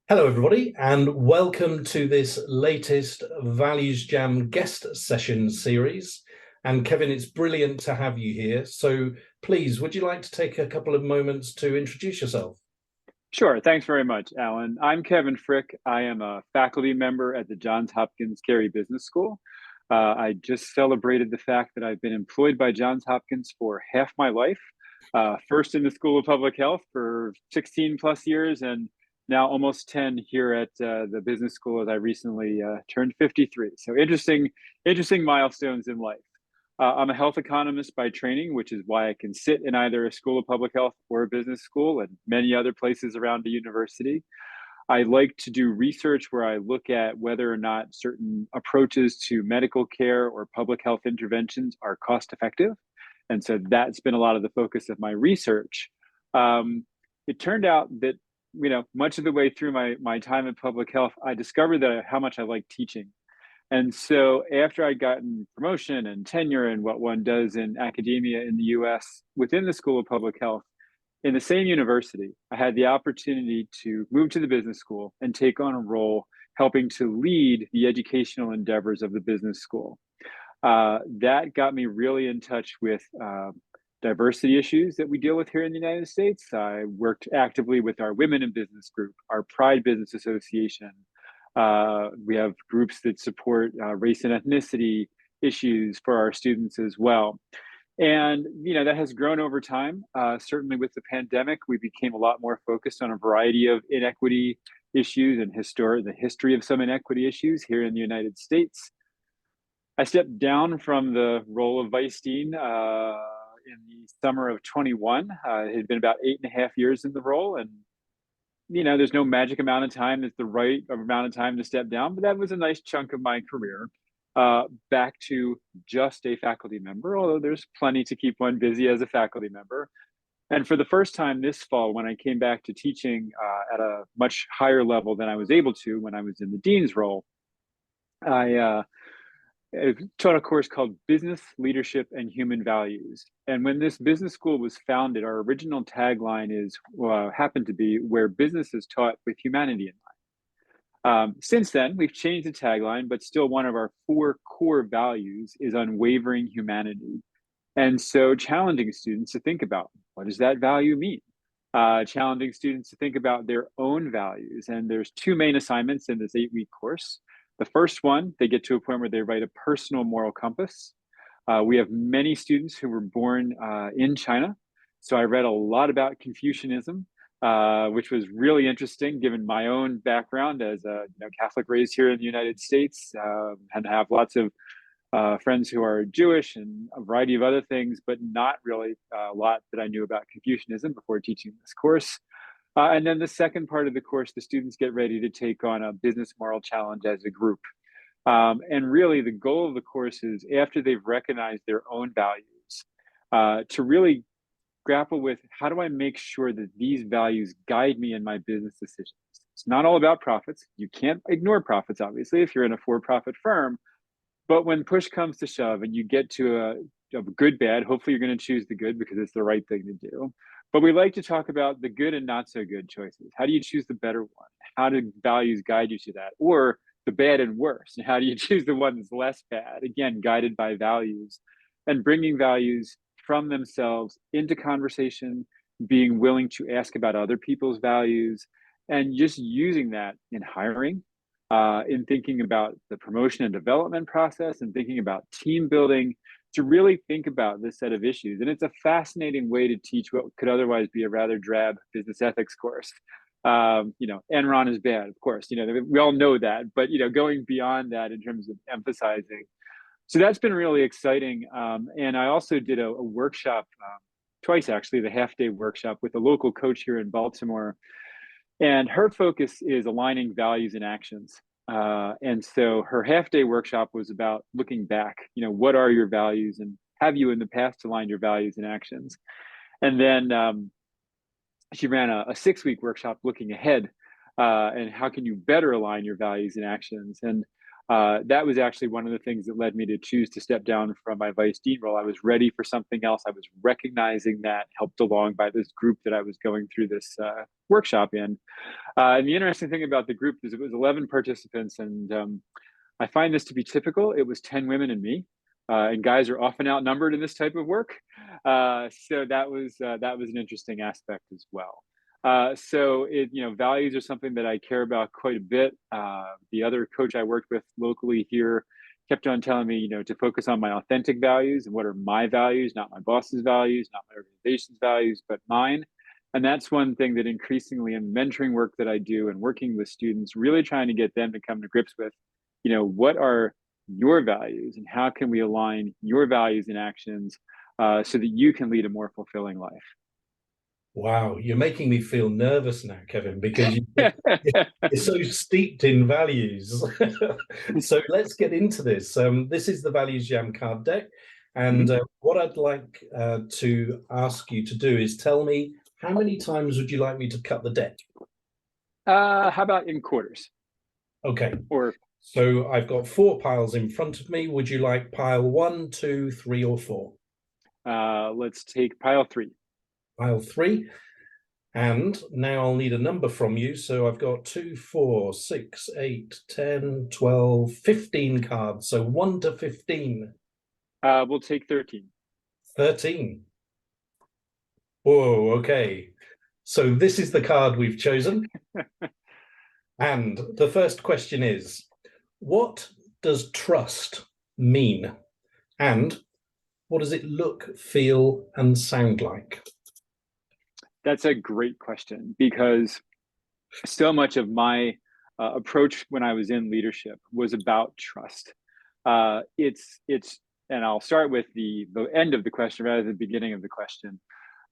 Hello, everybody, and welcome to this latest ValuesJam guest session series. And Kevin, it's brilliant to have you here. So please, would you like to take a couple of moments to introduce yourself? Sure. Thanks very much, Alan. I'm Kevin Frick. I am a faculty member at the Johns Hopkins Carey Business School. I just celebrated the fact that I've been employed by Johns Hopkins for half my life. First in the School of Public Health for 16 plus years, and now almost 10 here at the business school as I recently turned 53. So interesting milestones in life. I'm a health economist by training, which is why I can sit in either a school of public health or a business school and many other places around the university. I like to do research where I look at whether or not certain approaches to medical care or public health interventions are cost effective. And so that's been a lot of the focus of my research. It turned out that, much of the way through my time in public health, I discovered that how much I like teaching. And so after I'd gotten promotion and tenure and what one does in academia in the US within the School of Public Health, in the same university, I had the opportunity to move to the business school and take on a role helping to lead the educational endeavors of the business school. That got me really in touch with diversity issues that we deal with here in the United States. I worked actively with our Women in Business group, our Pride Business Association. We have groups that support race and ethnicity issues for our students as well. And that has grown over time. Certainly with the pandemic, we became a lot more focused on a variety of inequity issues and the history of some inequity issues here in the United States. I stepped down from the role of vice dean in the summer of 21. It had been about 8.5 years in the role, and there's no magic amount of time that's the right amount of time to step down, but that was a nice chunk of my career. Back to just a faculty member, although there's plenty to keep one busy as a faculty member. And for the first time this fall, when I came back to teaching at a much higher level than I was able to when I was in the dean's role, I taught a course called Business, Leadership, and Human Values. And when this business school was founded, our original tagline happened to be where business is taught with humanity in mind. Since then, we've changed the tagline, but still one of our 4 core values is unwavering humanity. And so challenging students to think about, what does that value mean? Challenging students to think about their own values. And there's 2 main assignments in this 8-week course. The first one, they get to a point where they write a personal moral compass. We have many students who were born in China. So I read a lot about Confucianism, which was really interesting given my own background as a Catholic raised here in the United States, and have lots of friends who are Jewish and a variety of other things, but not really a lot that I knew about Confucianism before teaching this course. And then the second part of the course, the students get ready to take on a business moral challenge as a group. And really the goal of the course is after they've recognized their own values, to really grapple with how do I make sure that these values guide me in my business decisions. It's not all about profits. You can't ignore profits, obviously, if you're in a for-profit firm. But when push comes to shove and you get to a good, bad, hopefully you're going to choose the good because it's the right thing to do. But we like to talk about the good and not so good choices. How do you choose the better one? How do values guide you to that? Or the bad and worse? And how do you choose the one that's less bad? Again, guided by values and bringing values from themselves into conversation, being willing to ask about other people's values, and just using that in hiring, in thinking about the promotion and development process, and thinking about team building, to really think about this set of issues. And it's a fascinating way to teach what could otherwise be a rather drab business ethics course. Enron is bad, of course, we all know that, but, going beyond that in terms of emphasizing. So that's been really exciting. And I also did a workshop twice, actually, the half-day workshop with a local coach here in Baltimore. And her focus is aligning values and actions. And so her half-day workshop was about looking back, what are your values and have you in the past aligned your values and actions? And then she ran a 6-week workshop looking ahead, and how can you better align your values and actions? And That was actually one of the things that led me to choose to step down from my vice dean role. I was ready for something else. I was recognizing that, helped along by this group that I was going through this workshop in. And the interesting thing about the group is it was 11 participants, and I find this to be typical. It was 10 women and me, and guys are often outnumbered in this type of work. So that was an interesting aspect as well. Values are something that I care about quite a bit. The other coach I worked with locally here kept on telling me, to focus on my authentic values and what are my values, not my boss's values, not my organization's values, but mine. And that's one thing that increasingly in mentoring work that I do and working with students, really trying to get them to come to grips with, what are your values and how can we align your values and actions so that you can lead a more fulfilling life. Wow, you're making me feel nervous now, Kevin, because you're so steeped in values. So let's get into this. This is the ValuesJam card deck. And what I'd like to ask you to do is tell me, how many times would you like me to cut the deck? How about in quarters? Okay. Or so I've got 4 piles in front of me. Would you like pile 1, 2, 3, or 4? Let's take pile 3. Pile 3. And now I'll need a number from you. So I've got 2, 4, 6, 8, 10, 12, 15 cards. So 1 to 15. We'll take 13. 13. Whoa, okay. So this is the card we've chosen. And the first question is, what does trust mean? And what does it look, feel, and sound like? That's a great question, because so much of my approach when I was in leadership was about trust. And I'll start with the end of the question rather than the beginning of the question.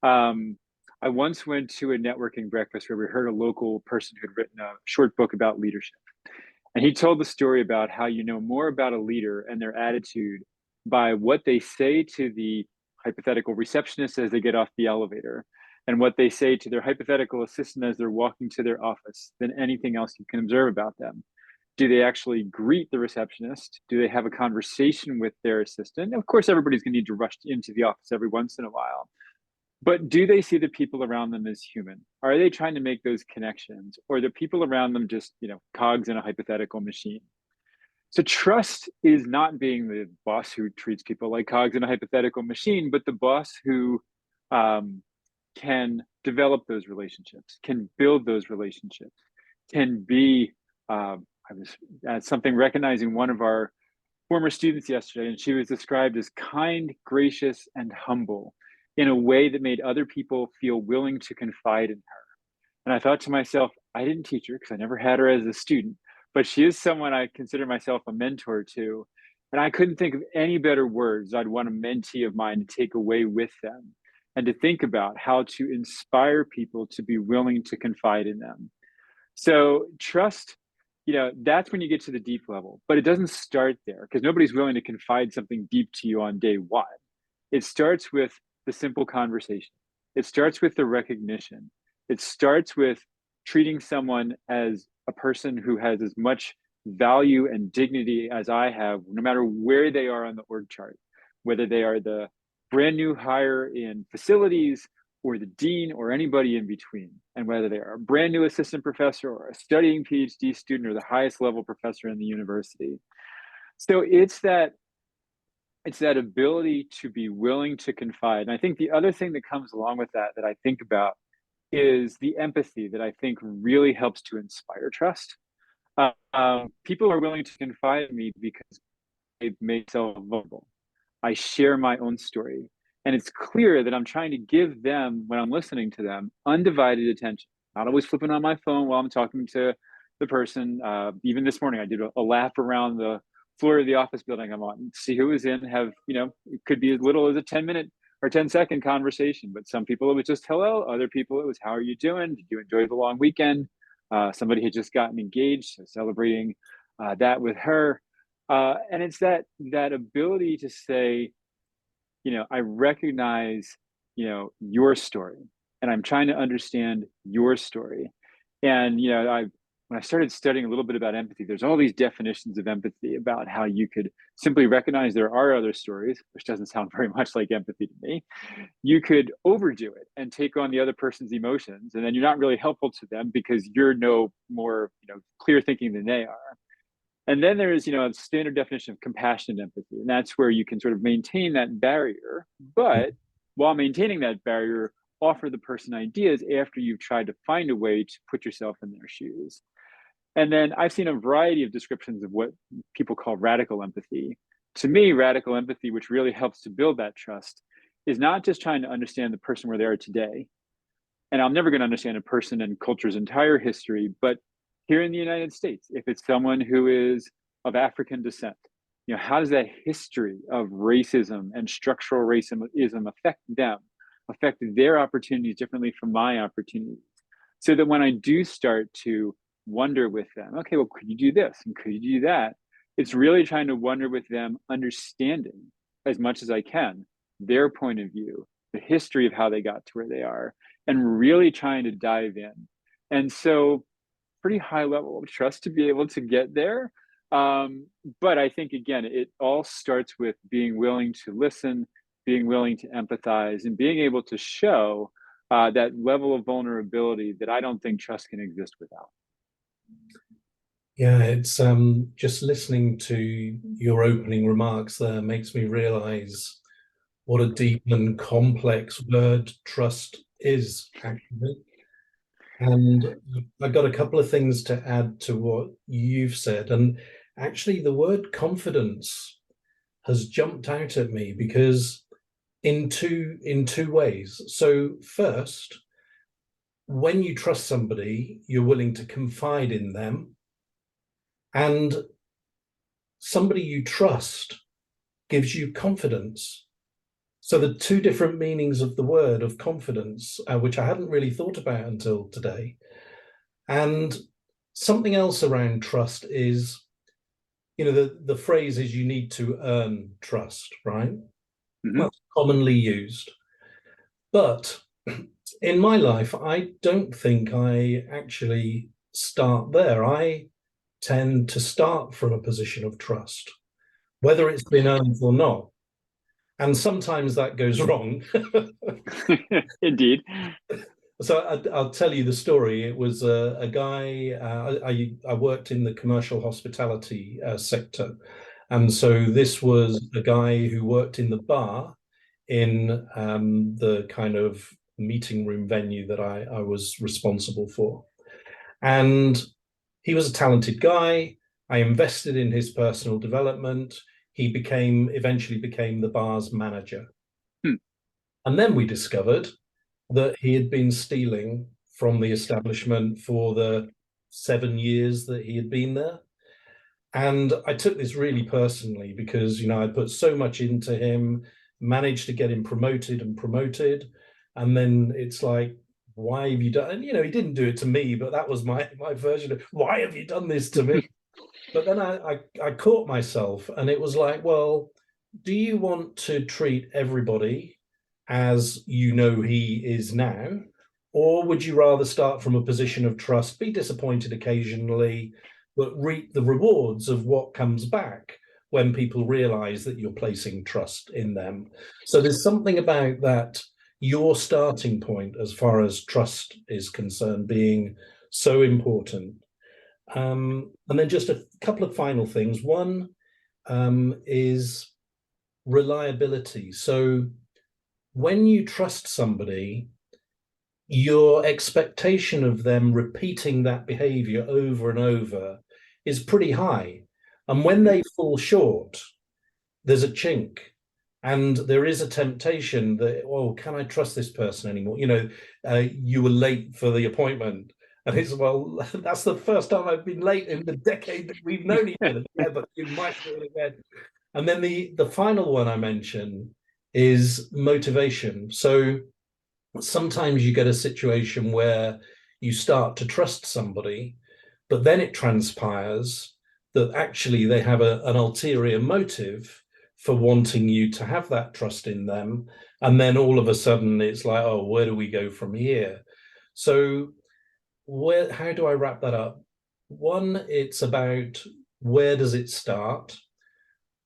I once went to a networking breakfast where we heard a local person who had written a short book about leadership. And he told the story about how you know more about a leader and their attitude by what they say to the hypothetical receptionist as they get off the elevator, and what they say to their hypothetical assistant as they're walking to their office, than anything else you can observe about them. Do they actually greet the receptionist? Do they have a conversation with their assistant? Of course, everybody's going to need to rush into the office every once in a while. But do they see the people around them as human? Are they trying to make those connections? Or are the people around them just, cogs in a hypothetical machine? So trust is not being the boss who treats people like cogs in a hypothetical machine, but the boss who can develop those relationships, can build those relationships, can be, I was at something recognizing one of our former students yesterday, and she was described as kind, gracious, and humble in a way that made other people feel willing to confide in her. And I thought to myself, I didn't teach her because I never had her as a student, but she is someone I consider myself a mentor to. And I couldn't think of any better words I'd want a mentee of mine to take away with them, and to think about how to inspire people to be willing to confide in them. So trust, that's when you get to the deep level, but it doesn't start there, because nobody's willing to confide something deep to you on day one. It starts with the simple conversation. It starts with the recognition. It starts with treating someone as a person who has as much value and dignity as I have, no matter where they are on the org chart, whether they are the brand new hire in facilities or the dean or anybody in between, and whether they are a brand new assistant professor or a studying PhD student or the highest level professor in the university. So it's that ability to be willing to confide. And I think the other thing that comes along with that I think about is the empathy that I think really helps to inspire trust. People are willing to confide in me because they've made themselves vulnerable. I share my own story, and it's clear that I'm trying to give them, when I'm listening to them, undivided attention. Not always flipping on my phone while I'm talking to the person. Even this morning, I did a lap around the floor of the office building I'm on, see who was in, have, it could be as little as a 10-minute or 10-second conversation. But some people, it was just hello. Other people, it was, how are you doing? Did you enjoy the long weekend? Somebody had just gotten engaged, so celebrating that with her. And it's that ability to say, I recognize, your story, and I'm trying to understand your story. And, when when I started studying a little bit about empathy, there's all these definitions of empathy about how you could simply recognize there are other stories, which doesn't sound very much like empathy to me. You could overdo it and take on the other person's emotions, and then you're not really helpful to them because you're no more, clear thinking than they are. And then there's, a standard definition of compassionate empathy, and that's where you can sort of maintain that barrier, but while maintaining that barrier, offer the person ideas after you've tried to find a way to put yourself in their shoes. And then I've seen a variety of descriptions of what people call radical empathy. To me, radical empathy, which really helps to build that trust, is not just trying to understand the person where they are today. And I'm never going to understand a person and culture's entire history, but here in the United States, if it's someone who is of African descent, how does that history of racism and structural racism affect them, affect their opportunities differently from my opportunities? So that when I do start to wonder with them, okay, well, could you do this and could you do that? It's really trying to wonder with them, understanding as much as I can their point of view, the history of how they got to where they are, and really trying to dive in. And so pretty high level of trust to be able to get there. But I think, again, it all starts with being willing to listen, being willing to empathize, and being able to show that level of vulnerability that I don't think trust can exist without. Yeah, it's just listening to your opening remarks there makes me realize what a deep and complex word trust is, actually. And I got a couple of things to add to what you've said. And actually, the word confidence has jumped out at me because in two ways. So first, when you trust somebody, you're willing to confide in them. And somebody you trust gives you confidence. So the two different meanings of the word of confidence, which I hadn't really thought about until today. And something else around trust is, the phrase is you need to earn trust, right? Mm-hmm. That's commonly used. But in my life, I don't think I actually start there. I tend to start from a position of trust, whether it's been earned or not. And sometimes that goes wrong. Indeed. So I'll tell you the story. It was a guy, I worked in the commercial hospitality sector. And so this was a guy who worked in the bar in the kind of meeting room venue that I was responsible for. And he was a talented guy. I invested in his personal development. He eventually became the bar's manager. And then we discovered that he had been stealing from the establishment for the 7 years that he had been there. And I took this really personally because, I'd put so much into him, managed to get him promoted. And then it's like, why have you done? And, he didn't do it to me, but that was my version of, why have you done this to me? But then I caught myself and it was like, well, do you want to treat everybody as he is now? Or would you rather start from a position of trust, be disappointed occasionally, but reap the rewards of what comes back when people realize that you're placing trust in them? So there's something about that, your starting point as far as trust is concerned, being so important. And then just a couple of final things. One is reliability. So when you trust somebody, your expectation of them repeating that behavior over and over is pretty high. And when they fall short, there's a chink. And there is a temptation that, oh, can I trust this person anymore? You were late for the appointment. And it's, well, that's the first time I've been late in the decade that we've known each other. Yeah, but you might do it again. And then the final one I mentioned is motivation. So sometimes you get a situation where you start to trust somebody, but then it transpires that actually they have an ulterior motive for wanting you to have that trust in them. And then all of a sudden it's like, oh, where do we go from here? So how do I wrap that up? one, it's about where does it start?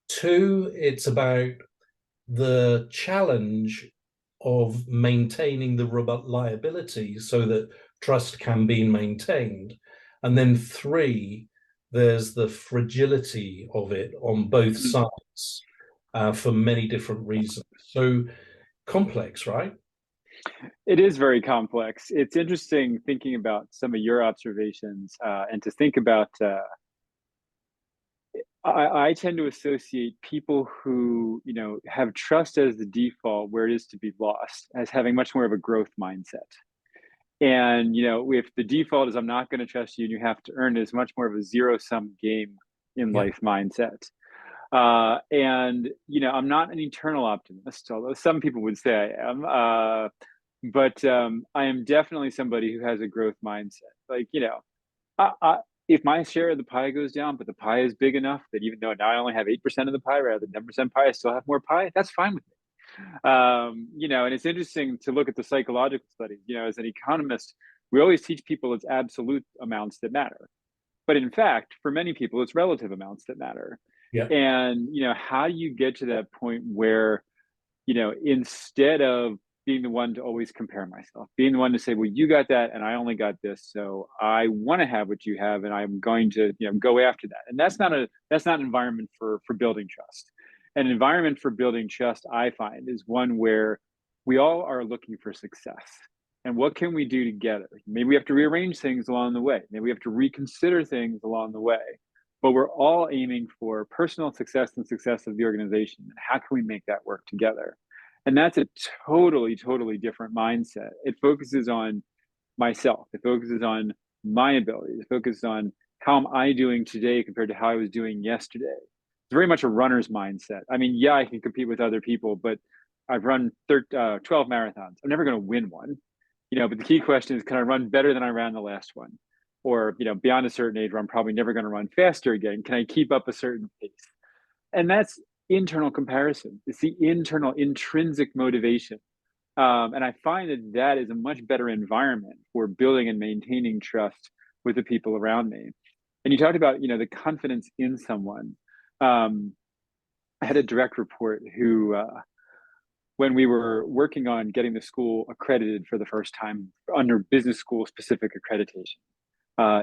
Two, it's about the challenge of maintaining the reliability so that trust can be maintained. And then three, there's the fragility of it on both sides for many different reasons. So complex, right? It is very complex. It's interesting thinking about some of your observations and to think about. I tend to associate people who, have trust as the default where it is to be lost as having much more of a growth mindset. And, if the default is I'm not going to trust you and you have to earn it, is much more of a zero-sum game in Yeah. life mindset. And, I'm not an eternal optimist, although some people would say I am. But I am definitely somebody who has a growth mindset. Like, if my share of the pie goes down, but the pie is big enough that even though now I only have 8% of the pie rather than 10% pie, I still have more pie, that's fine with me. And it's interesting to look at the psychological studies. As an economist, we always teach people it's absolute amounts that matter. But in fact, for many people, it's relative amounts that matter. Yeah. And, how do you get to that point where instead of being the one to always compare myself, being the one to say, well, you got that and I only got this, so I want to have what you have and I'm going to, go after that. And that's not an environment for building trust. An environment for building trust, I find, is one where we all are looking for success. And what can we do together? Maybe we have to rearrange things along the way. Maybe we have to reconsider things along the way. But we're all aiming for personal success and success of the organization. And how can we make that work together? And that's a totally, totally different mindset. It focuses on myself. It focuses on my abilities. It focuses on how am I doing today compared to how I was doing yesterday. It's very much a runner's mindset. I mean, yeah, I can compete with other people, but I've run 12 marathons. I'm never going to win one, but the key question is, can I run better than I ran the last one? Or, beyond a certain age where I'm probably never going to run faster again, can I keep up a certain pace? And that's internal comparison. It's the internal intrinsic motivation. And I find that that is a much better environment for building and maintaining trust with the people around me. And you talked about, the confidence in someone. I had a direct report who, when we were working on getting the school accredited for the first time under business school specific accreditation,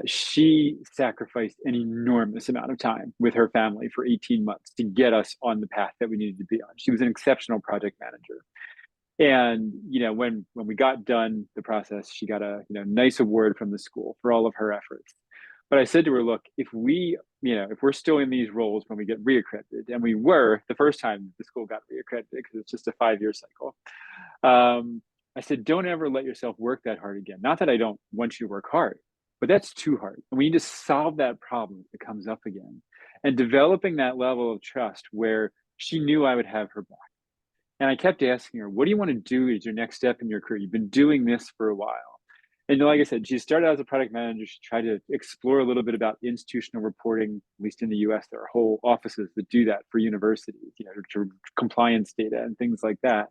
she sacrificed an enormous amount of time with her family for 18 months to get us on the path that we needed to be on. She was an exceptional project manager. And, when we got done the process, she got a, nice award from the school for all of her efforts. But I said to her, look, if we're still in these roles when we get reaccredited, and we were the first time the school got reaccredited because it's just a 5-year cycle. I said, don't ever let yourself work that hard again. Not that I don't want you to work hard, but that's too hard. And we need to solve that problem if it comes up again. And developing that level of trust where she knew I would have her back. And I kept asking her, what do you want to do as your next step in your career? You've been doing this for a while. And like I said, she started out as a product manager. She tried to explore a little bit about institutional reporting. At least in the US, there are whole offices that do that for universities, to compliance data and things like that.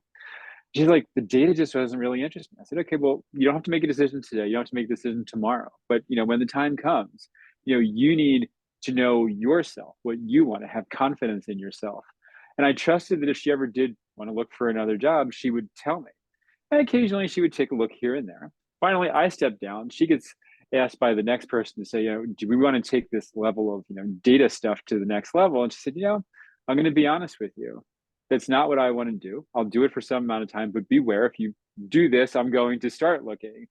She's like, the data just wasn't really interesting. I said, okay, well, you don't have to make a decision today. You don't have to make a decision tomorrow. But, when the time comes, you need to know yourself, what you want, to have confidence in yourself. And I trusted that if she ever did want to look for another job, she would tell me. And occasionally she would take a look here and there. Finally, I stepped down. She gets asked by the next person to say, do we want to take this level of, data stuff to the next level? And she said, I'm going to be honest with you. That's not what I want to do. I'll do it for some amount of time, but beware, if you do this, I'm going to start looking.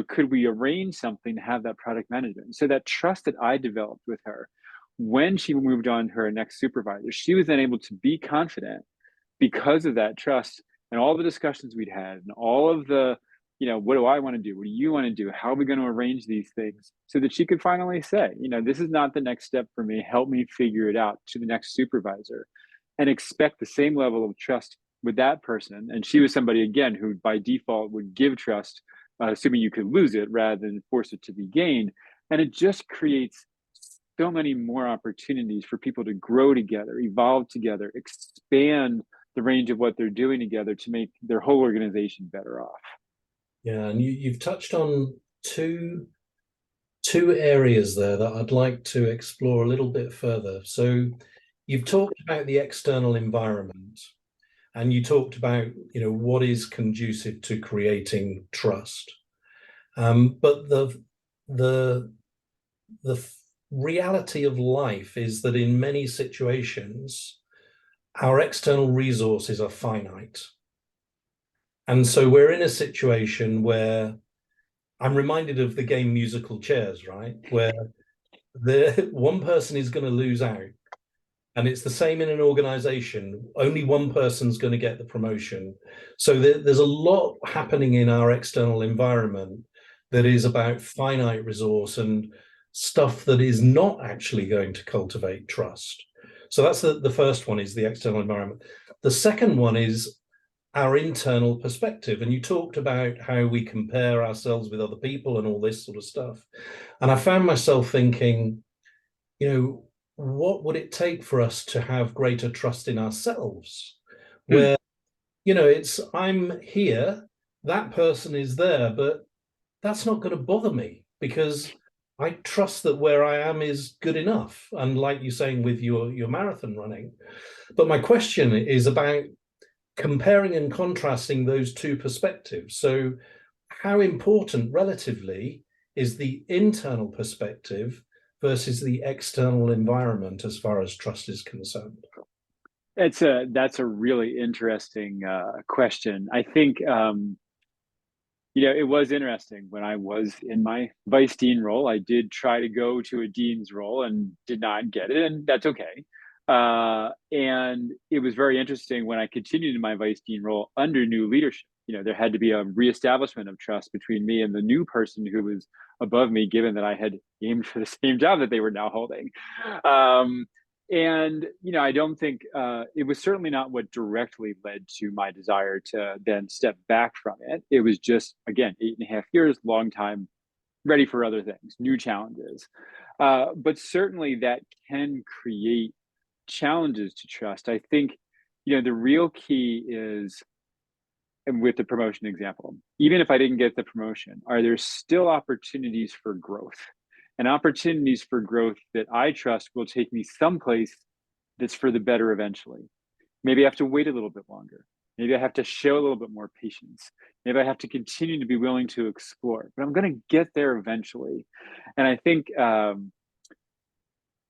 Could we arrange something to have that product management? So that trust that I developed with her, when she moved on to her next supervisor, she was then able to be confident because of that trust and all the discussions we'd had and all of the, what do I want to do? What do you want to do? How are we going to arrange these things? So that she could finally say, this is not the next step for me. Help me figure it out to the next supervisor, and expect the same level of trust with that person. And she was somebody, again, who by default would give trust, assuming you could lose it rather than force it to be gained. And it just creates so many more opportunities for people to grow together, evolve together, expand the range of what they're doing together to make their whole organization better off. Yeah, and you've touched on two two areas there that I'd like to explore a little bit further. So you've talked about the external environment, and you talked about, what is conducive to creating trust. But the reality of life is that in many situations, our external resources are finite. And so we're in a situation where I'm reminded of the game musical chairs, right? Where one person is going to lose out. And it's the same in an organization. Only one person's going to get the promotion. So there's a lot happening in our external environment that is about finite resource and stuff that is not actually going to cultivate trust. So that's the first one, is the external environment. The second one is our internal perspective. And you talked about how we compare ourselves with other people and all this sort of stuff. And I found myself thinking, what would it take for us to have greater trust in ourselves? Where, it's I'm here, that person is there, but that's not going to bother me because I trust that where I am is good enough. And like you're saying with your marathon running. But my question is about comparing and contrasting those two perspectives. So how important relatively is the internal perspective versus the external environment as far as trust is concerned? That's a really interesting question. I think it was interesting when I was in my vice dean role. I did try to go to a dean's role and did not get it, and that's okay. And it was very interesting when I continued in my vice dean role under new leadership. There had to be a reestablishment of trust between me and the new person who was above me, given that I had aimed for the same job that they were now holding. And I don't think it was certainly not what directly led to my desire to then step back from it. It was just, again, 8.5 years, long time, ready for other things, new challenges. But certainly that can create challenges to trust. I think, the real key is, and with the promotion example, even if I didn't get the promotion, are there still opportunities for growth? And opportunities for growth that I trust will take me someplace that's for the better eventually. Maybe I have to wait a little bit longer. Maybe I have to show a little bit more patience. Maybe I have to continue to be willing to explore, but I'm going to get there eventually. And I think,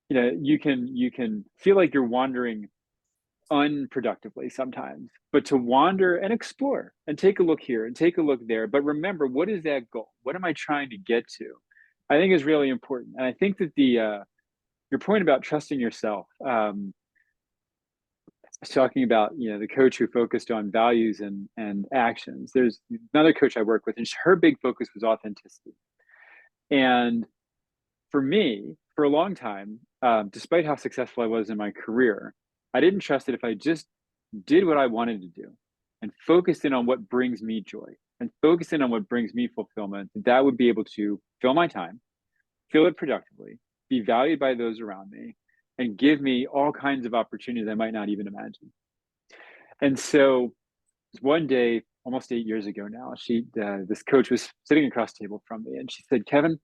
you can feel like you're wandering unproductively sometimes, but to wander and explore and take a look here and take a look there. But remember, what is that goal? What am I trying to get to? I think is really important. And I think that your point about trusting yourself, I was talking about, the coach who focused on values and actions. There's another coach I work with, and her big focus was authenticity. And for me, for a long time, despite how successful I was in my career, I didn't trust that if I just did what I wanted to do and focused in on what brings me joy and focused in on what brings me fulfillment, that would be able to fill my time, fill it productively, be valued by those around me, and give me all kinds of opportunities I might not even imagine. And so one day, almost 8 years ago now, this coach was sitting across the table from me, and she said, "Kevin,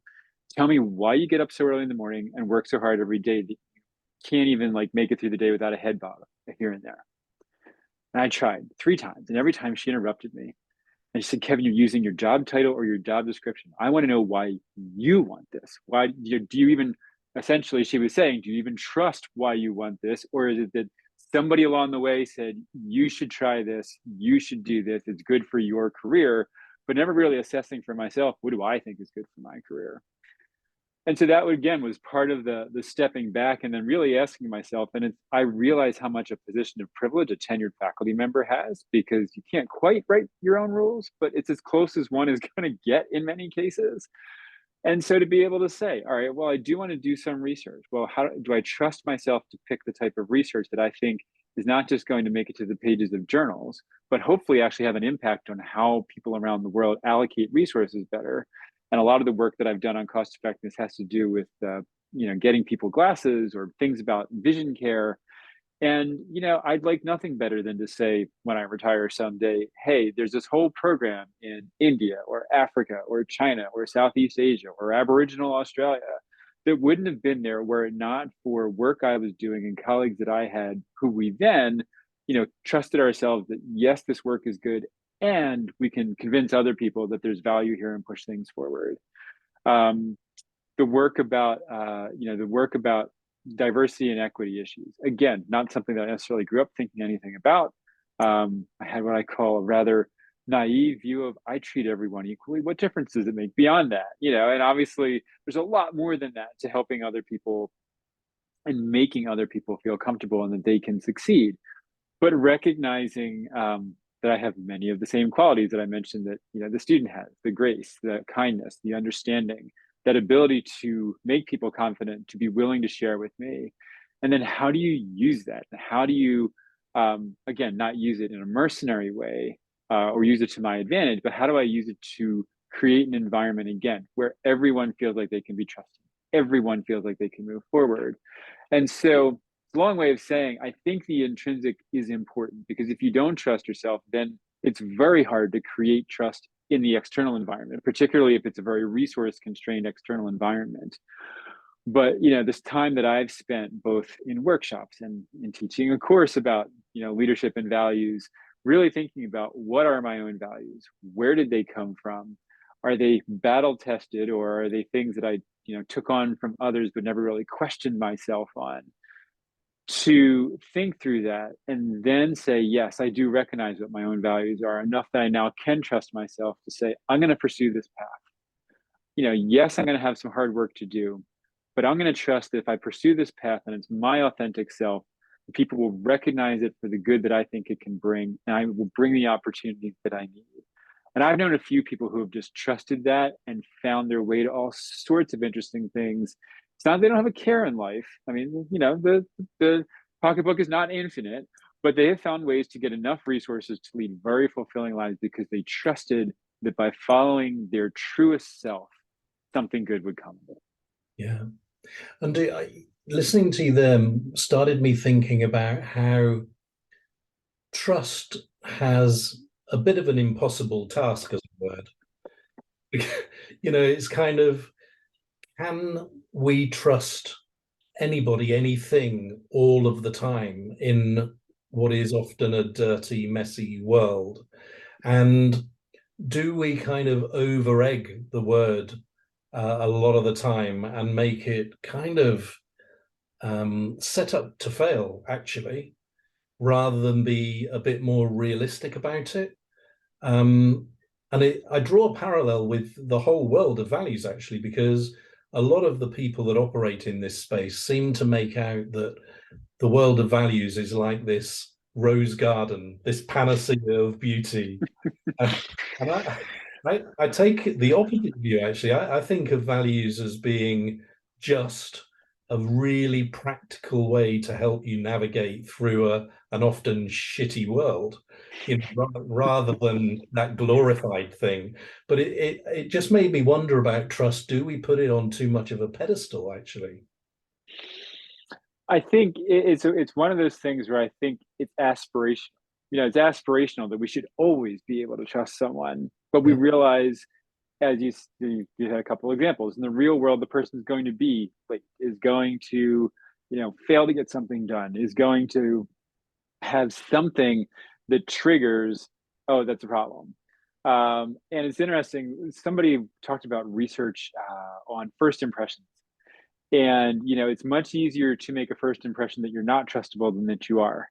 tell me why you get up so early in the morning and work so hard every day that you can't even make it through the day without a head bob here and there." And I tried 3 times, and every time she interrupted me. And she said, "Kevin, you're using your job title or your job description. I want to know why you want this. Why do you even," essentially she was saying, "do you even trust why you want this? Or is it that somebody along the way said, you should try this, you should do this, it's good for your career," but never really assessing for myself, what do I think is good for my career? And so that again was part of the stepping back and then really asking myself. And I realize how much a position of privilege a tenured faculty member has, because you can't quite write your own rules, but it's as close as one is going to get in many cases. And so to be able to say, all right, well, I do want to do some research. Well, how do I trust myself to pick the type of research that I think is not just going to make it to the pages of journals, but hopefully actually have an impact on how people around the world allocate resources better? And a lot of the work that I've done on cost effectiveness has to do with, getting people glasses or things about vision care. And, I'd like nothing better than to say when I retire someday, hey, there's this whole program in India or Africa or China or Southeast Asia or Aboriginal Australia that wouldn't have been there were it not for work I was doing and colleagues that I had who we then, trusted ourselves that, yes, this work is good and we can convince other people that there's value here and push things forward. Um, the work about diversity and equity issues. Again, not something that I necessarily grew up thinking anything about. I had what I call a rather naive view of I treat everyone equally. What difference does it make beyond that? And obviously there's a lot more than that to helping other people and making other people feel comfortable and that they can succeed. But recognizing that I have many of the same qualities that I mentioned that the student has: the grace, the kindness, the understanding, that ability to make people confident, to be willing to share with me. And then how do you use that? How do you, again, not use it in a mercenary way or use it to my advantage, but how do I use it to create an environment, again, where everyone feels like they can be trusted, everyone feels like they can move forward? And so it's a long way of saying, I think the intrinsic is important, because if you don't trust yourself, then it's very hard to create trust in the external environment, particularly if it's a very resource constrained external environment. But this time that I've spent both in workshops and in teaching a course about leadership and values, really thinking about what are my own values, where did they come from, are they battle tested, or are they things that I took on from others but never really questioned myself on? To think through that and then say, yes, I do recognize what my own values are, enough that I now can trust myself to say, I'm going to pursue this path. Yes, I'm going to have some hard work to do, but I'm going to trust that if I pursue this path and it's my authentic self, people will recognize it for the good that I think it can bring, and I will bring the opportunities that I need. And I've known a few people who have just trusted that and found their way to all sorts of interesting things. It's not they don't have a care in life. I mean, the pocketbook is not infinite, but they have found ways to get enough resources to lead very fulfilling lives because they trusted that by following their truest self, something good would come of it. Yeah. And listening to you then started me thinking about how trust has a bit of an impossible task as a word. It's kind of, can we trust anybody, anything, all of the time in what is often a dirty, messy world? And do we kind of over egg the word a lot of the time and make it kind of set up to fail, actually, rather than be a bit more realistic about it? I draw a parallel with the whole world of values, actually, because a lot of the people that operate in this space seem to make out that the world of values is like this rose garden, this panacea of beauty. And I take the opposite view, actually. I think of values as being just a really practical way to help you navigate through an often shitty world, rather than that glorified thing. But it just made me wonder about trust. Do we put it on too much of a pedestal, actually? I think it's one of those things where I think it's aspirational. It's aspirational that we should always be able to trust someone, but we Yeah. realize, as you had a couple of examples, in the real world, the person is going to be late, is going to fail to get something done, is going to have something that triggers, oh, that's a problem. And it's interesting. Somebody talked about research on first impressions. And it's much easier to make a first impression that you're not trustable than that you are,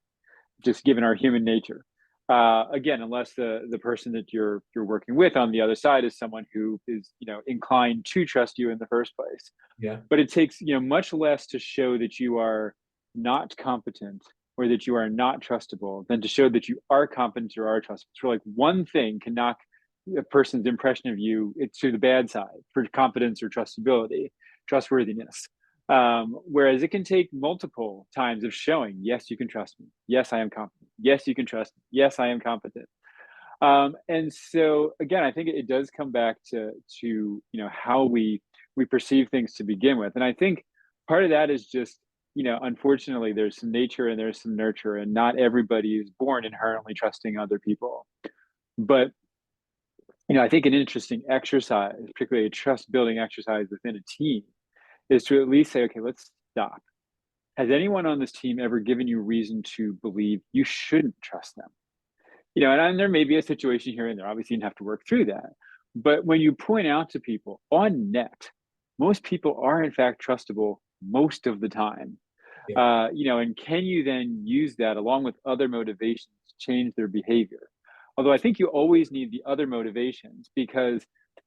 just given our human nature. Again, unless the person that you're working with on the other side is someone who is inclined to trust you in the first place. Yeah. But it takes much less to show that you are not competent or that you are not trustable than to show that you are competent or are trustable. So like one thing can knock a person's impression of you to the bad side for competence or trustworthiness. Whereas it can take multiple times of showing, yes, you can trust me. Yes, I am competent. Yes, you can trust me. Yes, I am competent. And so again, I think it does come back to how we perceive things to begin with. And I think part of that is just unfortunately, there's some nature and there's some nurture, and not everybody is born inherently trusting other people. But I think an interesting exercise, particularly a trust building exercise within a team, is to at least say, okay, let's stop. Has anyone on this team ever given you reason to believe you shouldn't trust them? And there may be a situation here and there. Obviously, you have to work through that. But when you point out to people on net, most people are in fact trustable most of the time. Yeah. And can you then use that along with other motivations to change their behavior? Although I think you always need the other motivations, because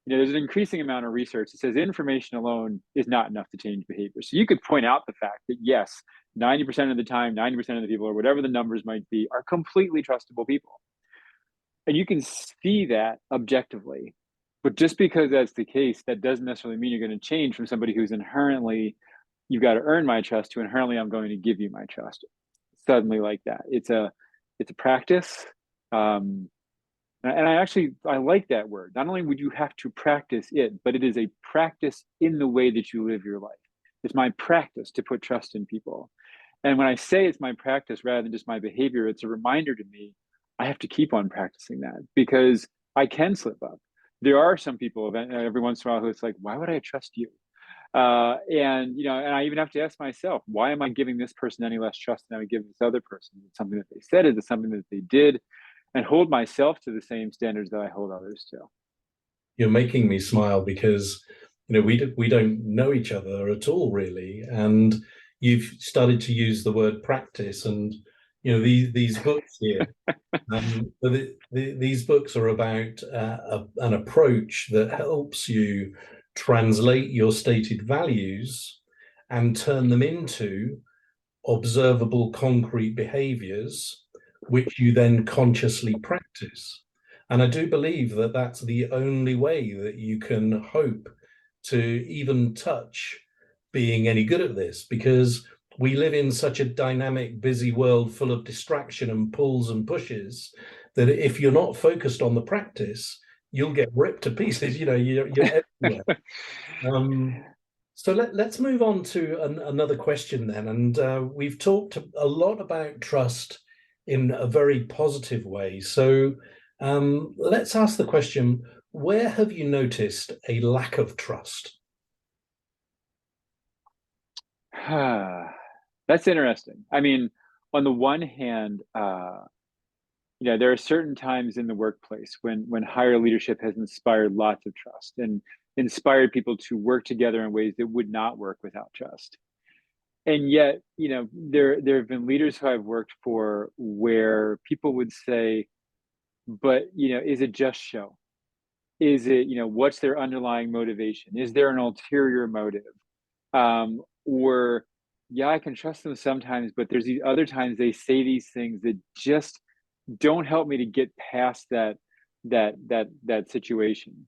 there's an increasing amount of research that says information alone is not enough to change behavior. So you could point out the fact that yes, 90% of the time, 90% of the people, or whatever the numbers might be, are completely trustable people. And you can see that objectively. But just because that's the case, that doesn't necessarily mean you're going to change from somebody who's inherently, you've got to earn my trust, to inherently, I'm going to give you my trust. Suddenly, like that. It's a practice. And I like that word. Not only would you have to practice it, but it is a practice in the way that you live your life. It's my practice to put trust in people. And when I say it's my practice rather than just my behavior, it's a reminder to me I have to keep on practicing that, because I can slip up. There are some people every once in a while who it's like, why would I trust you? And I even have to ask myself, why am I giving this person any less trust than I would give this other person? Is it something that they said? Is it something that they did? And hold myself to the same standards that I hold others to. You're making me smile because we don't know each other at all, really, and you've started to use the word practice, and these books here. These books are about an approach that helps you translate your stated values and turn them into observable, concrete behaviors, which you then consciously practice. And I do believe that that's the only way that you can hope to even touch being any good at this, because we live in such a dynamic, busy world full of distraction and pulls and pushes that if you're not focused on the practice, you'll get ripped to pieces. You're everywhere. So let's move on to another question then. And we've talked a lot about trust in a very positive way. So let's ask the question, where have you noticed a lack of trust? That's interesting. I mean, on the one hand, there are certain times in the workplace when higher leadership has inspired lots of trust and inspired people to work together in ways that would not work without trust. And yet, there have been leaders who I've worked for where people would say, but is it just show? Is it, what's their underlying motivation? Is there an ulterior motive? Or yeah, I can trust them sometimes, but there's these other times they say these things that just don't help me to get past that situation.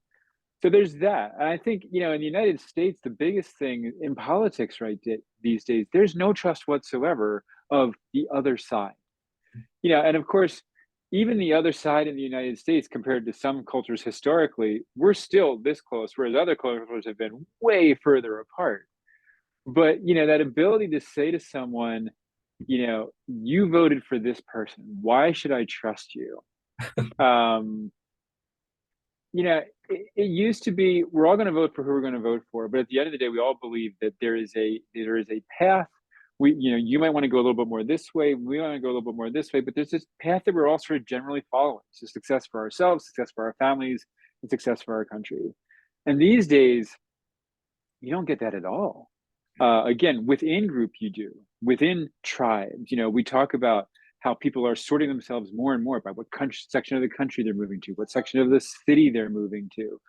So there's that. And I think, in the United States, the biggest thing in politics these days, there's no trust whatsoever of the other side. And of course, even the other side in the United States, compared to some cultures historically, we're still this close, whereas other cultures have been way further apart. But, that ability to say to someone, you voted for this person, why should I trust you? It used to be we're all going to vote for who we're going to vote for, but at the end of the day, we all believe that there is a path. You might want to go a little bit more this way. We want to go a little bit more this way, but there's this path that we're all sort of generally following. It's success for ourselves, success for our families, and success for our country. And these days, you don't get that at all. Again, within group, you do. Within tribes, we talk about how people are sorting themselves more and more by what section of the country they're moving to, what section of the city they're moving to,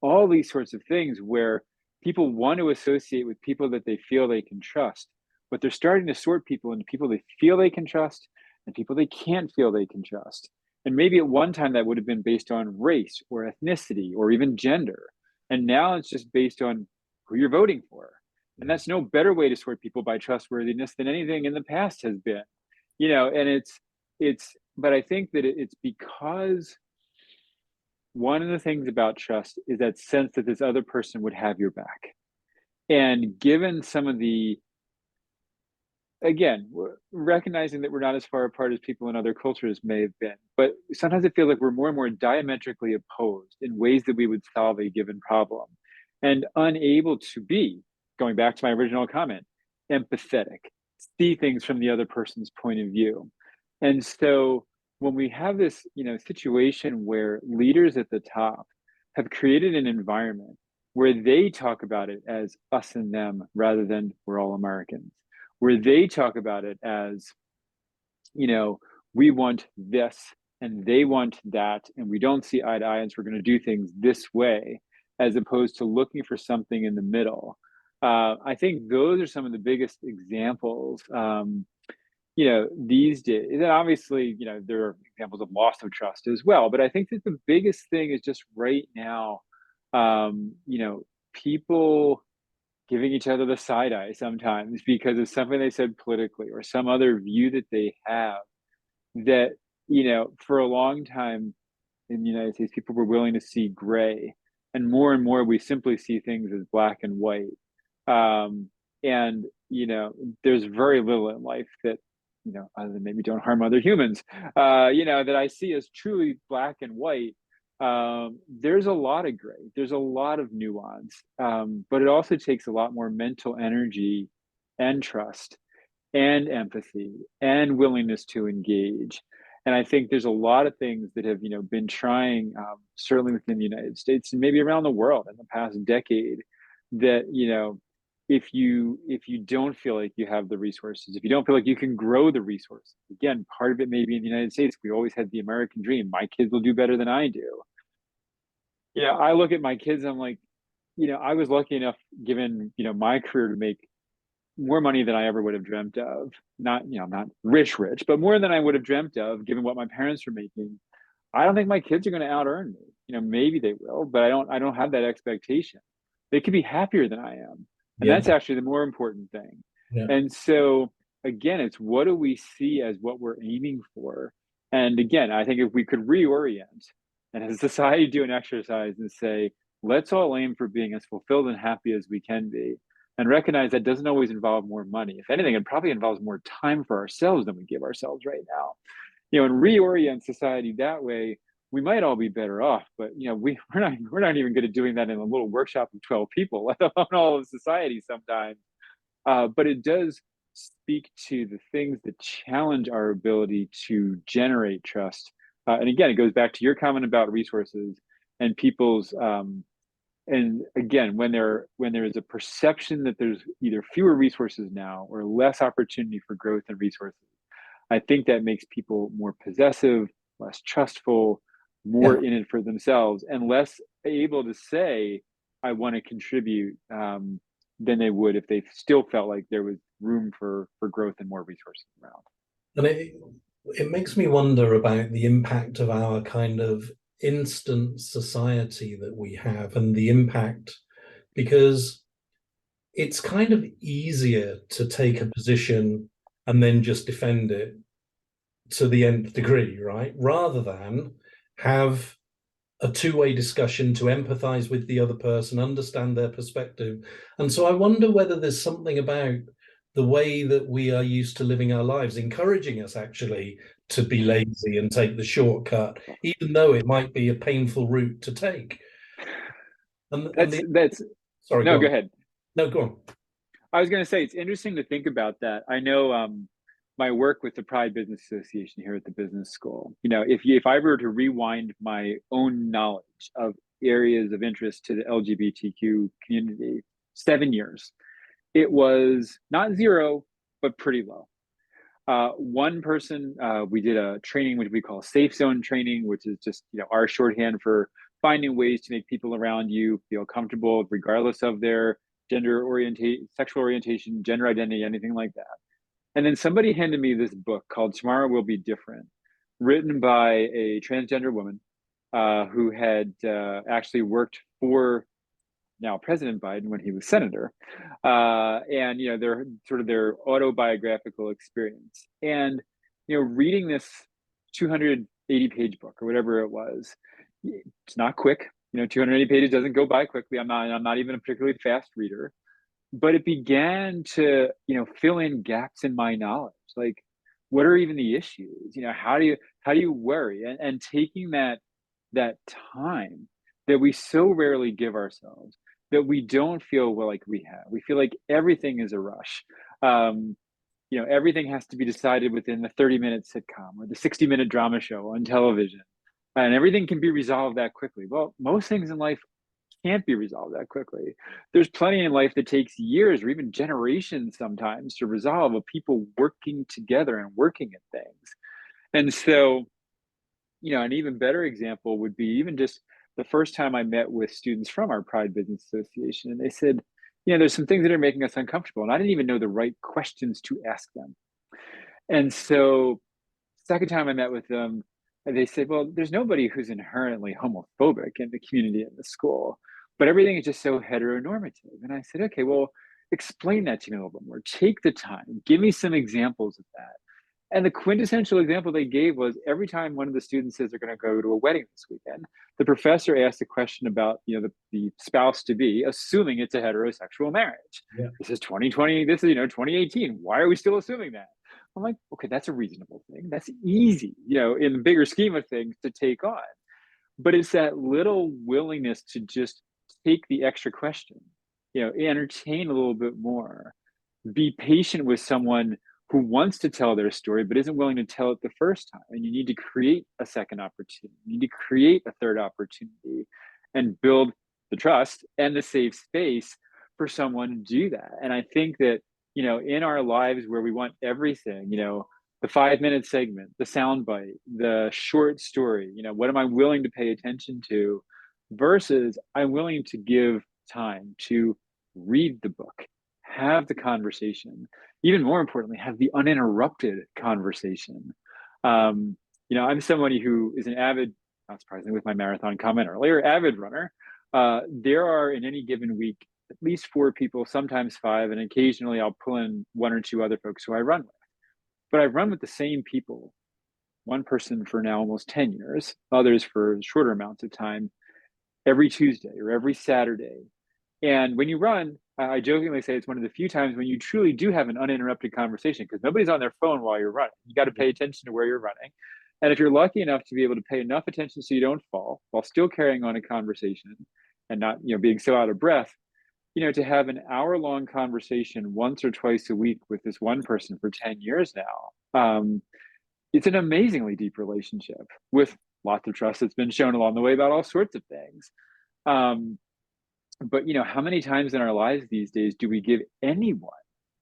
all these sorts of things where people want to associate with people that they feel they can trust, but they're starting to sort people into people they feel they can trust and people they can't feel they can trust. And maybe at one time that would have been based on race or ethnicity or even gender. And now it's just based on who you're voting for. And that's no better way to sort people by trustworthiness than anything in the past has been. And but I think that it's because one of the things about trust is that sense that this other person would have your back. And given some of the again, we're recognizing that we're not as far apart as people in other cultures may have been, but sometimes I feel like we're more and more diametrically opposed in ways that we would solve a given problem and unable to be, going back to my original comment, empathetic, see things from the other person's point of view. And so when we have this, situation where leaders at the top have created an environment where they talk about it as us and them rather than we're all Americans, where they talk about it as, you know, we want this and they want that, and we don't see eye to eye, and so we're going to do things this way, as opposed to looking for something in the middle. I think those are some of the biggest examples, these days. And obviously, there are examples of loss of trust as well. But I think that the biggest thing is just right now, people giving each other the side eye sometimes because of something they said politically or some other view that they have that, for a long time in the United States, people were willing to see gray. And more, we simply see things as black and white. And, there's very little in life that, other than maybe don't harm other humans, that I see as truly black and white. There's a lot of gray, there's a lot of nuance, but it also takes a lot more mental energy and trust and empathy and willingness to engage. And I think there's a lot of things that have, been trying, certainly within the United States and maybe around the world in the past decade, that, if you don't feel like you have the resources, if you don't feel like you can grow the resources, again, part of it may be in the United States, we always had the American dream. My kids will do better than I do. I look at my kids, I'm like, I was lucky enough, given, my career, to make more money than I ever would have dreamt of. Not, not rich, rich, but more than I would have dreamt of, given what my parents were making. I don't think my kids are going to out earn me. Maybe they will, but I don't have that expectation. They could be happier than I am. And Yeah, that's actually the more important thing. yeah. And so again, it's what do we see as what we're aiming for? And again, I think if we could reorient and as a society do an exercise and say, let's all aim for being as fulfilled and happy as we can be, and recognize that doesn't always involve more money. If anything, it probably involves more time for ourselves than we give ourselves right now. And reorient society that way, we might all be better off. But we're not even good at doing that in a little workshop of 12 people, let alone all of society sometimes. But it does speak to the things that challenge our ability to generate trust. And again, it goes back to your comment about resources and people's and again, when there is a perception that there's either fewer resources now or less opportunity for growth and resources, I think that makes people more possessive, less trustful, more Yeah. in it for themselves, and less able to say, I want to contribute, than they would if they still felt like there was room for growth and more resources around. And it makes me wonder about the impact of our kind of instant society that we have and the impact, because it's kind of easier to take a position and then just defend it to the nth degree, right? Rather than have a two-way discussion to empathize with the other person, understand their perspective. And so I wonder whether there's something about the way that we are used to living our lives, encouraging us actually to be lazy and take the shortcut, even though it might be a painful route to take. And That's the that's sorry, No, go go on. ahead. No, go on. I was going to say it's interesting to think about that. I know, my work with the Pride Business Association here at the business school. If I were to rewind my own knowledge of areas of interest to the LGBTQ community, 7 years, it was not zero, but pretty low. One person, we did a training which we call safe zone training, which is just our shorthand for finding ways to make people around you feel comfortable, regardless of their gender orientation, sexual orientation, gender identity, anything like that. And then somebody handed me this book called Tomorrow Will Be Different, written by a transgender woman, who had actually worked for now President Biden when he was senator, and their autobiographical experience. And reading this 280-page book or whatever it was, it's not quick. 280 pages doesn't go by quickly. I'm not even a particularly fast reader, but it began to, fill in gaps in my knowledge. Like, what are even the issues? How do you worry? And taking that time that we so rarely give ourselves, that we don't feel well like we have. We feel like everything is a rush. Um, everything has to be decided within the 30-minute sitcom or the 60-minute drama show on television. And everything can be resolved that quickly. Well, most things in life can't be resolved that quickly. There's plenty in life that takes years or even generations sometimes to resolve, of people working together and working at things. And so, an even better example would be even just the first time I met with students from our Pride Business Association, and they said, there's some things that are making us uncomfortable, and I didn't even know the right questions to ask them. And so, second time I met with them, they said, well, there's nobody who's inherently homophobic in the community in the school, but everything is just so heteronormative. And I said, okay, well, explain that to me a little bit more. Take the time, give me some examples of that. And the quintessential example they gave was, every time one of the students says they're going to go to a wedding this weekend, the professor asked a question about, the spouse to be, assuming it's a heterosexual marriage. Yeah. This is 2020. This is 2018. Why are we still assuming that? I'm like, okay, that's a reasonable thing. That's easy, in the bigger scheme of things, to take on. But it's that little willingness to just take the extra question, entertain a little bit more, be patient with someone who wants to tell their story but isn't willing to tell it the first time. And you need to create a second opportunity. You need to create a third opportunity and build the trust and the safe space for someone to do that. And I think that, in our lives where we want everything, the 5-minute segment, the soundbite, the short story, what am I willing to pay attention to, versus I'm willing to give time to read the book, have the conversation, even more importantly, have the uninterrupted conversation. I'm somebody who is an avid, not surprisingly with my marathon comment earlier, avid runner. There are, in any given week, at least 4 people, sometimes 5, and occasionally I'll pull in 1 or 2 other folks who I run with. But I've run with the same people, one person for now almost 10 years, others for shorter amounts of time, every Tuesday or every Saturday. And when you run, I jokingly say it's one of the few times when you truly do have an uninterrupted conversation, because nobody's on their phone while you're running. You got to pay attention to where you're running. And if you're lucky enough to be able to pay enough attention so you don't fall while still carrying on a conversation and not, being so out of breath, to have an hour-long conversation once or twice a week with this one person for 10 years now, it's an amazingly deep relationship with lots of trust that's been shown along the way about all sorts of things. But how many times in our lives these days do we give anyone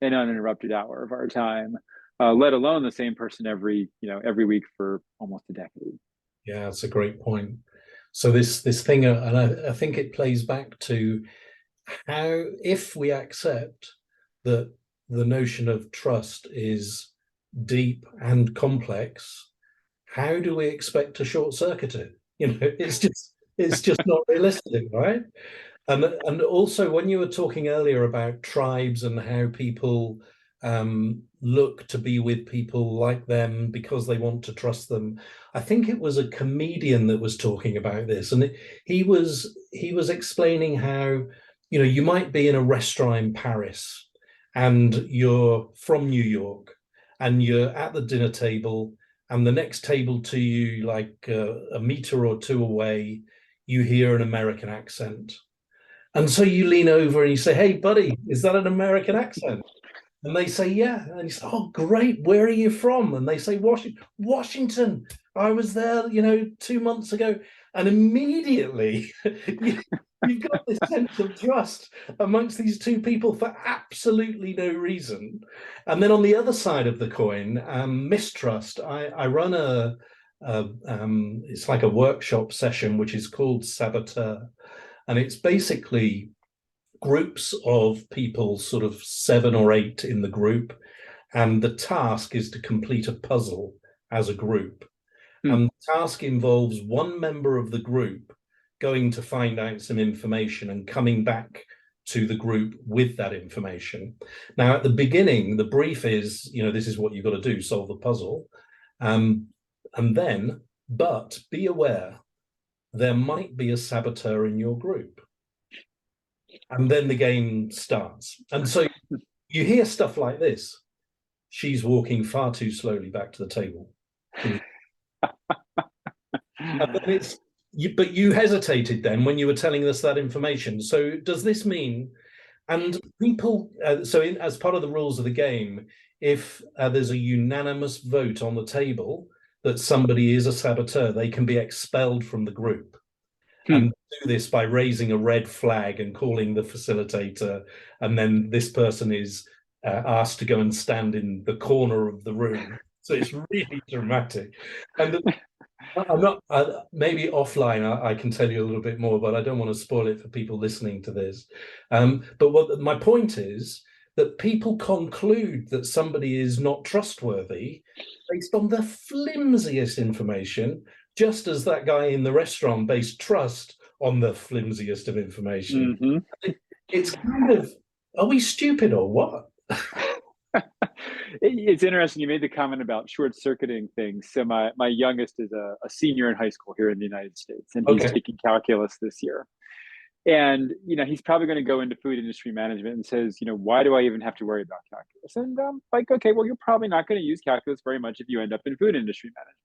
an uninterrupted hour of our time, let alone the same person every week for almost a decade? Yeah, that's a great point. So this thing, and I think it plays back to how, if we accept that the notion of trust is deep and complex, how do we expect to short circuit it? It's just not realistic, right? And also, when you were talking earlier about tribes and how people look to be with people like them because they want to trust them, I think it was a comedian that was talking about this, and he was explaining how, you might be in a restaurant in Paris and you're from New York and you're at the dinner table, and the next table to you, like a meter or 2 away, you hear an American accent. And so you lean over and you say, "Hey, buddy, is that an American accent?" And they say, "Yeah." And you say, "Oh, great. Where are you from?" And they say, "Washington. Washington. I was there, 2 months ago." And immediately you've got this sense of trust amongst these 2 people for absolutely no reason. And then on the other side of the coin, mistrust. I run it's like a workshop session, which is called Saboteur. And it's basically groups of people, sort of 7 or 8 in the group. And the task is to complete a puzzle as a group. And the task involves one member of the group going to find out some information and coming back to the group with that information. Now, at the beginning, the brief is, this is what you've got to do, solve the puzzle. And then, but be aware, there might be a saboteur in your group. And then the game starts. And so you hear stuff like this. She's walking far too slowly back to the table. And then it's you, but you hesitated then when you were telling us that information. So does this mean, and people, as part of the rules of the game, if there's a unanimous vote on the table that somebody is a saboteur, they can be expelled from the group. And do this by raising a red flag and calling the facilitator, and then this person is asked to go and stand in the corner of the room. So it's really dramatic. And I'm not, maybe offline I can tell you a little bit more, but I don't want to spoil it for people listening to this. But what my point is that people conclude that somebody is not trustworthy based on the flimsiest information, just as that guy in the restaurant based trust on the flimsiest of information. Mm-hmm. It's kind of, are we stupid or what? It's interesting. You made the comment about short-circuiting things. So my youngest is a senior in high school here in the United States, and he's taking calculus this year. And he's probably going to go into food industry management and says, why do I even have to worry about calculus? And I'm like, okay, well, you're probably not going to use calculus very much if you end up in food industry management.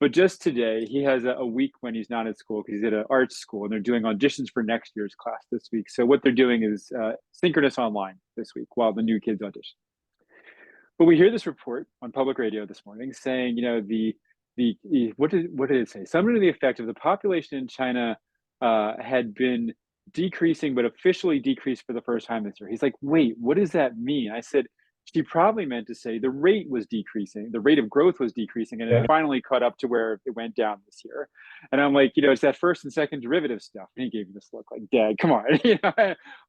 But just today, he has a week when he's not at school because he's at an arts school, and they're doing auditions for next year's class this week. So what they're doing is synchronous online this week while the new kids audition. But we hear this report on public radio this morning saying, what did it say? Something to the effect of the population in China had been decreasing, but officially decreased for the first time this year. He's like, wait, what does that mean? I said, she probably meant to say the rate was decreasing, the rate of growth was decreasing, and it finally caught up to where it went down this year. And I'm like, it's that first and second derivative stuff. And he gave me this look like, Dad, come on.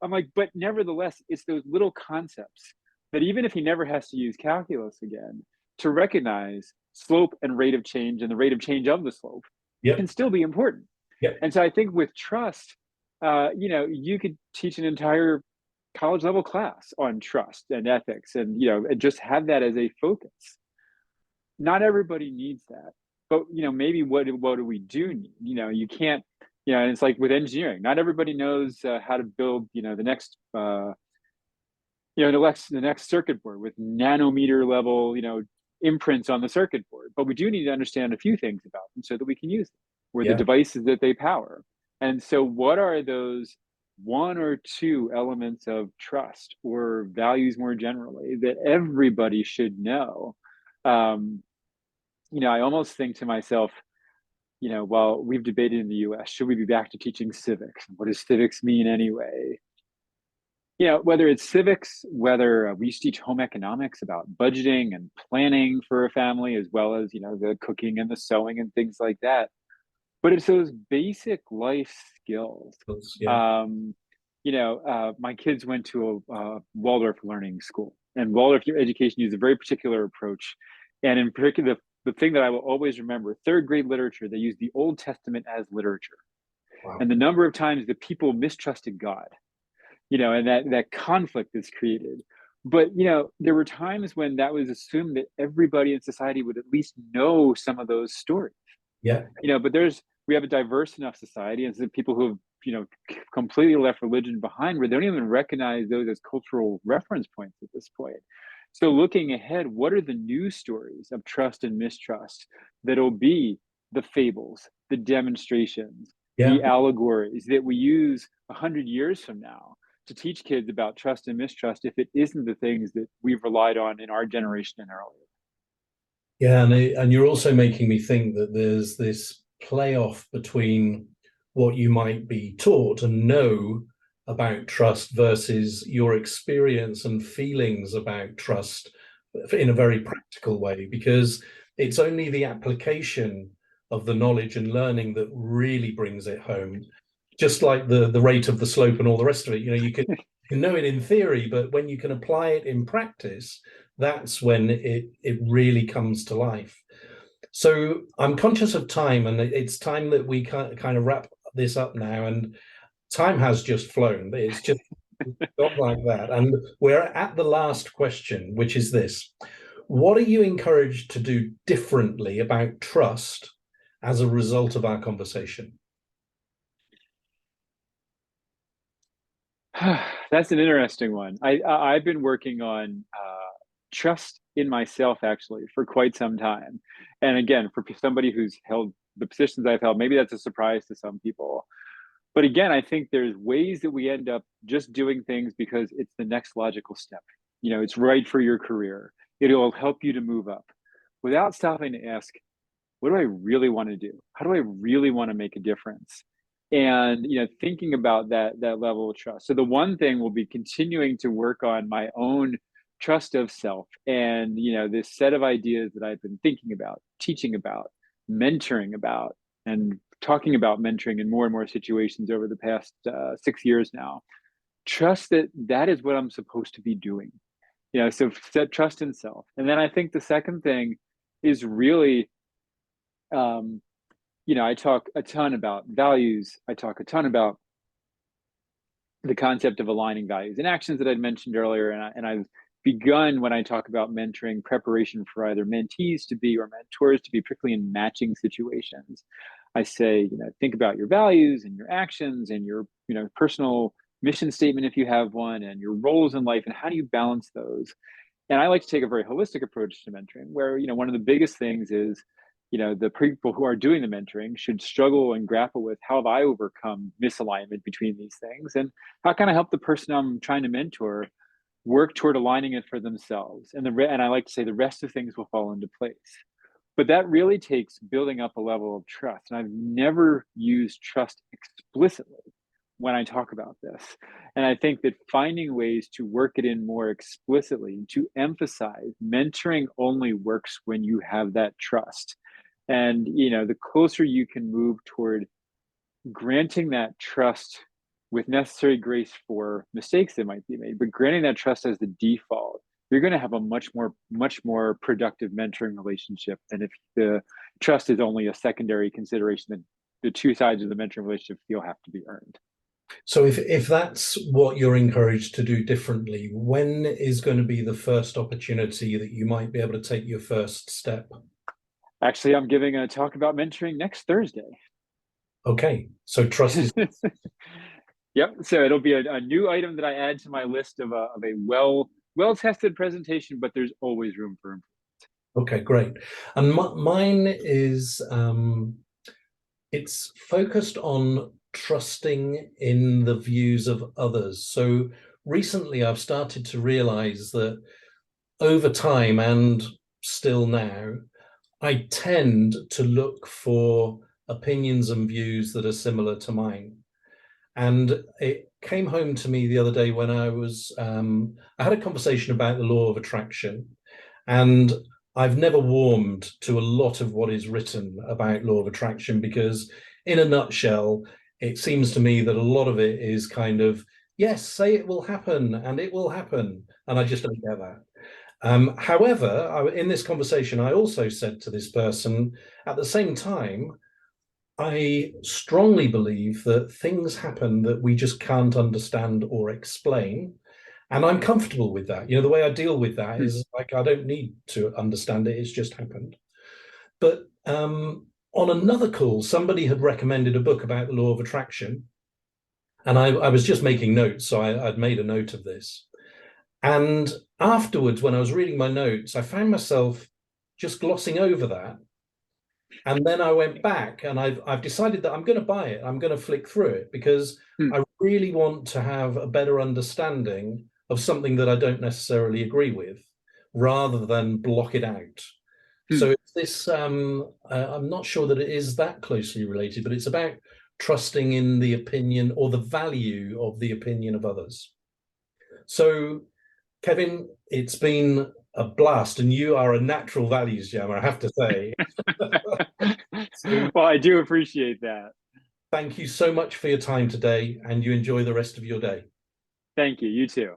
I'm like, but nevertheless, it's those little concepts that even if he never has to use calculus again, to recognize slope and rate of change and the rate of change of the slope can still be important. And so I think with trust, you could teach an entire college level class on trust and ethics and just have that as a focus. Not everybody needs that, but maybe what do we do need? You can't, and it's like with engineering, not everybody knows how to build the next the next circuit board with nanometer level imprints on the circuit board, but we do need to understand a few things about them so that we can use them, or the devices that they power. And so what are those one or two elements of trust or values more generally that everybody should know? I almost think to myself, while we've debated in the US, should we be back to teaching civics? What does civics mean anyway? Whether it's civics, whether we used to teach home economics about budgeting and planning for a family, as well as, the cooking and the sewing and things like that. But it's those basic life skills. My kids went to a Waldorf learning school, and Waldorf education used a very particular approach. And in particular, the thing that I will always remember, third grade literature, they used the Old Testament as literature. Wow. And the number of times that people mistrusted God, and that conflict is created. But, there were times when that was assumed that everybody in society would at least know some of those stories. But we have a diverse enough society, and so people who have, completely left religion behind, where they don't even recognize those as cultural reference points at this point. So looking ahead, what are the new stories of trust and mistrust that'll be the fables, the demonstrations, the allegories that we use 100 years from now to teach kids about trust and mistrust, if it isn't the things that we've relied on in our generation and earlier? Yeah, and you're also making me think that there's this playoff between what you might be taught and know about trust versus your experience and feelings about trust in a very practical way, because it's only the application of the knowledge and learning that really brings it home. Just like the rate of the slope and all the rest of it, you can know it in theory, but when you can apply it in practice, that's when it really comes to life. So I'm conscious of time, and it's time that we kind of wrap this up now. And time has just flown. It's just gone like that. And we're at the last question, which is this: what are you encouraged to do differently about trust as a result of our conversation? That's an interesting one. I've been working on trust in myself actually for quite some time. And again, for somebody who's held the positions I've held, maybe that's a surprise to some people. But again, I think there's ways that we end up just doing things because it's the next logical step. It's right for your career. It'll help you to move up without stopping to ask, what do I really want to do? How do I really want to make a difference? And thinking about that level of trust. So the one thing will be continuing to work on my own trust of self, and this set of ideas that I've been thinking about, teaching about, mentoring about, and talking about mentoring in more and more situations over the past 6 years now. Trust that is what I'm supposed to be doing. So set trust in self. And then I think the second thing is really I talk a ton about values. I talk a ton about the concept of aligning values and actions that I'd mentioned earlier. And I've begun, when I talk about mentoring, preparation for either mentees to be or mentors to be, particularly in matching situations. I say, think about your values and your actions and your, personal mission statement, if you have one, and your roles in life, and how do you balance those? And I like to take a very holistic approach to mentoring, where one of the biggest things is the people who are doing the mentoring should struggle and grapple with, how have I overcome misalignment between these things, and how can I help the person I'm trying to mentor work toward aligning it for themselves. And I like to say the rest of things will fall into place. But that really takes building up a level of trust. And I've never used trust explicitly when I talk about this. And I think that finding ways to work it in more explicitly, to emphasize mentoring only works when you have that trust. And the closer you can move toward granting that trust with necessary grace for mistakes that might be made, but granting that trust as the default, you're going to have a much more productive mentoring relationship than if the trust is only a secondary consideration that the two sides of the mentoring relationship feel have to be earned. So if that's what you're encouraged to do differently, when is going to be the first opportunity that you might be able to take your first step? Actually, I'm giving a talk about mentoring next Thursday. Okay, so trust is... Yep, so it'll be a new item that I add to my list of a well-tested presentation, but there's always room for improvement. Okay, great. And mine is, it's focused on trusting in the views of others. So recently I've started to realize that over time, and still now, I tend to look for opinions and views that are similar to mine. And it came home to me the other day when I had a conversation about the law of attraction, and I've never warmed to a lot of what is written about law of attraction, because in a nutshell, it seems to me that a lot of it is kind of, yes, say it will happen and it will happen. And I just don't get that. However, in this conversation, I also said to this person, at the same time, I strongly believe that things happen that we just can't understand or explain. And I'm comfortable with that. The way I deal with that is like, I don't need to understand it. It's just happened. But on another call, somebody had recommended a book about the law of attraction. And I was just making notes. So I'd made a note of this. And afterwards, when I was reading my notes, I found myself just glossing over that. And then I went back, and I've decided that I'm going to buy it. I'm going to flick through it, because I really want to have a better understanding of something that I don't necessarily agree with, rather than block it out. So it's this, I'm not sure that it is that closely related, but it's about trusting in the opinion or the value of the opinion of others. So, Kevin, it's been a blast, and you are a natural values jammer, I have to say. So, well, I do appreciate that. Thank you so much for your time today, and you enjoy the rest of your day. Thank you. You too.